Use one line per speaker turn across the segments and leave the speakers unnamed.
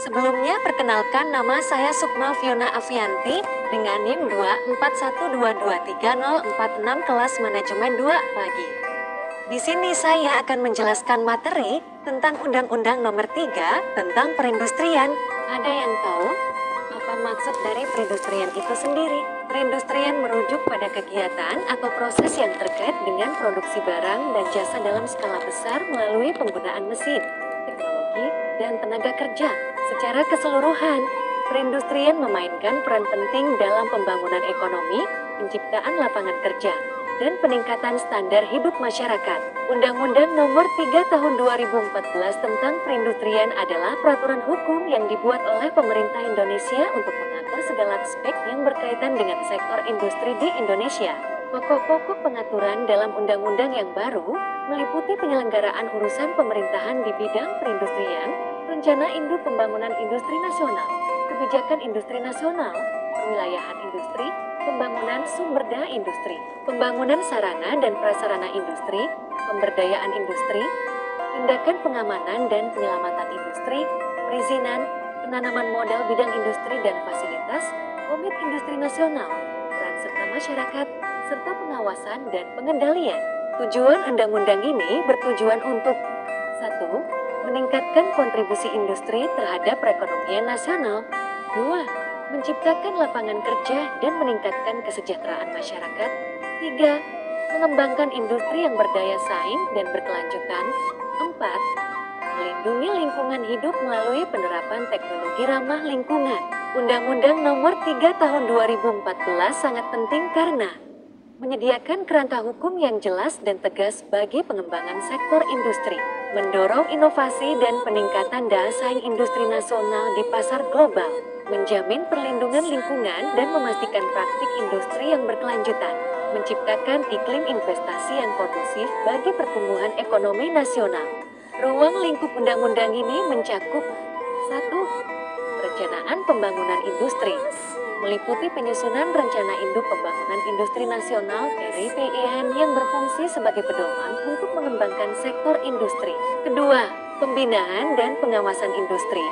Sebelumnya perkenalkan nama saya Sukma Fiona Avianti dengan NIM 241223046 kelas manajemen 2 pagi. Di sini saya akan menjelaskan materi tentang Undang-Undang Nomor 3 tentang perindustrian. Ada yang tahu apa maksud dari perindustrian itu sendiri? Perindustrian merujuk pada kegiatan atau proses yang terkait dengan produksi barang dan jasa dalam skala besar melalui penggunaan mesin, teknologi, dan tenaga kerja. Secara keseluruhan, perindustrian memainkan peran penting dalam pembangunan ekonomi, penciptaan lapangan kerja, dan peningkatan standar hidup masyarakat. Undang-Undang Nomor 3 Tahun 2014 tentang perindustrian adalah peraturan hukum yang dibuat oleh pemerintah Indonesia untuk mengatur segala aspek yang berkaitan dengan sektor industri di Indonesia. Pokok-pokok pengaturan dalam undang-undang yang baru meliputi penyelenggaraan urusan pemerintahan di bidang perindustrian, rencana induk pembangunan industri nasional, kebijakan industri nasional, perwilayahan industri, pembangunan sumber daya industri, pembangunan sarana dan prasarana industri, pemberdayaan industri, tindakan pengamanan dan penyelamatan industri, perizinan, penanaman modal bidang industri dan fasilitas, komit industri nasional, peran serta masyarakat, serta pengawasan dan pengendalian. Tujuan undang-undang ini bertujuan untuk 1. Meningkatkan kontribusi industri terhadap perekonomian nasional. 2. Menciptakan lapangan kerja dan meningkatkan kesejahteraan masyarakat. 3. Mengembangkan industri yang berdaya saing dan berkelanjutan. 4. Melindungi lingkungan hidup melalui penerapan teknologi ramah lingkungan. Undang-Undang Nomor 3 Tahun 2014 sangat penting karena menyediakan kerangka hukum yang jelas dan tegas bagi pengembangan sektor industri, mendorong inovasi dan peningkatan daya saing industri nasional di pasar global, menjamin perlindungan lingkungan dan memastikan praktik industri yang berkelanjutan, menciptakan iklim investasi yang kondusif bagi pertumbuhan ekonomi nasional. Ruang lingkup undang-undang ini mencakup 1. Perencanaan pembangunan industri meliputi penyusunan rencana induk pembangunan industri nasional (RIPIN) yang berfungsi sebagai pedoman untuk mengembangkan sektor industri. Kedua, pembinaan dan pengawasan industri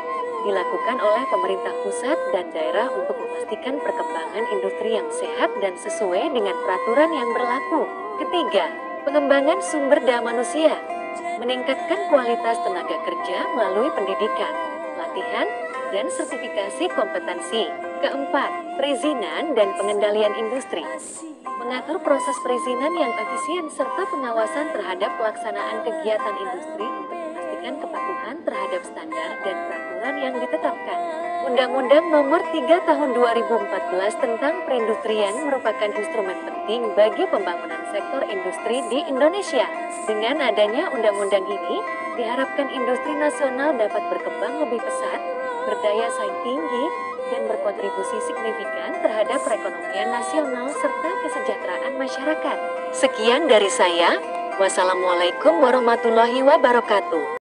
dilakukan oleh pemerintah pusat dan daerah untuk memastikan perkembangan industri yang sehat dan sesuai dengan peraturan yang berlaku. Ketiga, pengembangan sumber daya manusia meningkatkan kualitas tenaga kerja melalui pendidikan, pelatihan, dan sertifikasi kompetensi. Keempat, perizinan dan pengendalian industri. Mengatur proses perizinan yang efisien serta pengawasan terhadap pelaksanaan kegiatan industri untuk memastikan kepatuhan terhadap standar dan peraturan yang ditetapkan. Undang-Undang Nomor 3 Tahun 2014 tentang perindustrian merupakan instrumen penting bagi pembangunan sektor industri di Indonesia. Dengan adanya undang-undang ini, diharapkan industri nasional dapat berkembang lebih pesat, berdaya saing tinggi, dan berkontribusi signifikan terhadap perekonomian nasional serta kesejahteraan masyarakat. Sekian dari saya. Wassalamualaikum warahmatullahi wabarakatuh.